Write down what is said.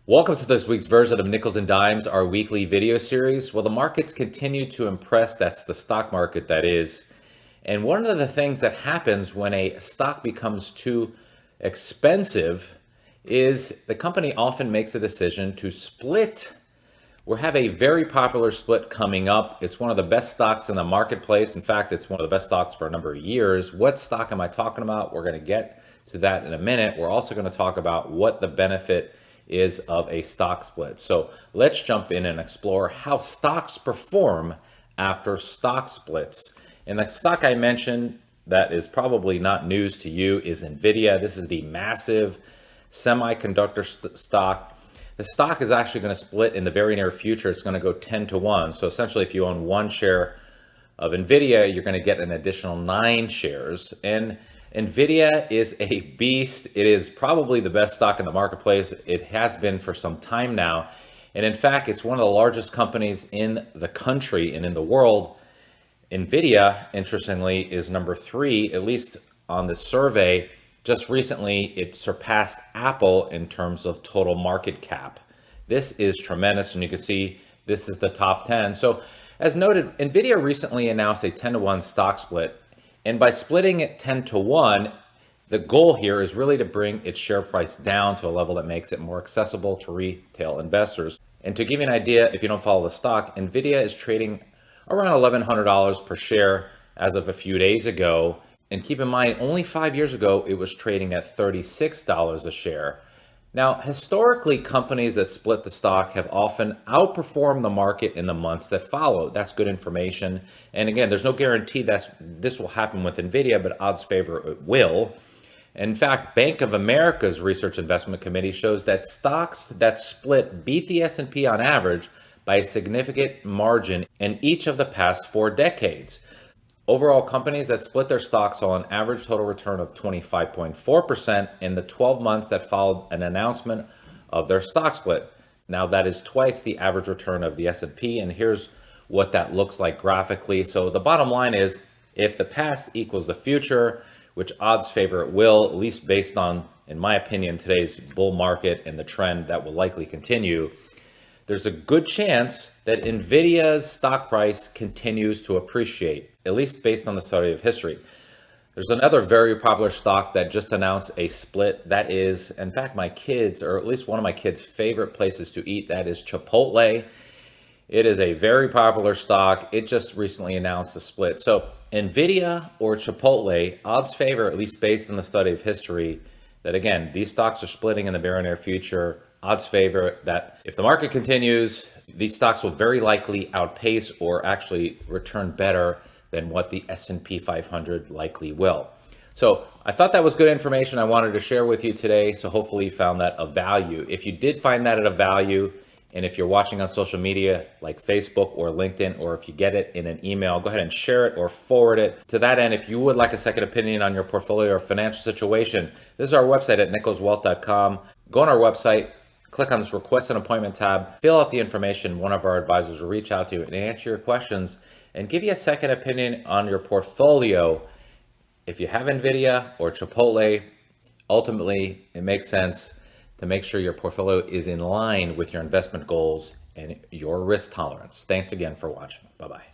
Welcome to this week's version of Nickels and Dimes, our weekly video series. Well, the markets continue to impress. That's the stock market, that is. And one of the things that happens when a stock becomes too expensive is the company often makes a decision to split. We have a very popular split coming up. It's one of the best stocks in the marketplace. In fact, it's one of the best stocks for a number of years. What stock am I talking about? We're going to get to that in a minute. We're also going to talk about what the benefit is of a stock split. So let's jump in and explore how stocks perform after stock splits. And the stock I mentioned that is probably not news to you is NVIDIA. This is the massive semiconductor stock. The stock is actually going to split in the very near future. It's going to go 10 to 1. So essentially, if you own one share of NVIDIA, you're going to get an additional 9 shares. And NVIDIA is a beast. It is probably the best stock in the marketplace. It has been for some time now. And in fact, it's one of the largest companies in the country and in the world. NVIDIA, interestingly, is number 3, at least on the survey. Just recently, it surpassed Apple in terms of total market cap. This is tremendous, and you can see this is the top 10. So as noted, NVIDIA recently announced a 10 to 1 stock split. And by splitting it 10 to 1, the goal here is really to bring its share price down to a level that makes it more accessible to retail investors. And to give you an idea, if you don't follow the stock, NVIDIA is trading around $1,100 per share as of a few days ago. And keep in mind, only 5 years ago, it was trading at $36 a share. Now, historically, companies that split the stock have often outperformed the market in the months that follow. That's good information. And again, there's no guarantee that this will happen with NVIDIA, but odds favor it will. In fact, Bank of America's Research Investment Committee shows that stocks that split beat the S&P on average by a significant margin in each of the past 4 decades. Overall, companies that split their stocks saw an average total return of 25.4% in the 12 months that followed an announcement of their stock split. Now, that is twice the average return of the S&P, and here's what that looks like graphically. So the bottom line is, if the past equals the future, which odds favor it will, at least based on, in my opinion, today's bull market and the trend that will likely continue, there's a good chance that NVIDIA's stock price continues to appreciate, at least based on the study of history. There's another very popular stock that just announced a split. That is, in fact, my kids, or at least one of my kids' favorite places to eat. That is Chipotle. It is a very popular stock. It just recently announced a split. So NVIDIA or Chipotle, odds favor, at least based on the study of history, that again, these stocks are splitting in the very near future. Odds favor that if the market continues, these stocks will very likely outpace or actually return better than what the S&P 500 likely will. So I thought that was good information I wanted to share with you today. So hopefully you found that of value. If you did find that of value, and if you're watching on social media like Facebook or LinkedIn, or if you get it in an email, go ahead and share it or forward it. To that end, if you would like a second opinion on your portfolio or financial situation, this is our website at nickelswealth.com. Go on our website, click on this request an appointment tab, fill out the information. One of our advisors will reach out to you and answer your questions and give you a second opinion on your portfolio. If you have NVIDIA or Chipotle, ultimately it makes sense to make sure your portfolio is in line with your investment goals and your risk tolerance. Thanks again for watching. Bye-bye.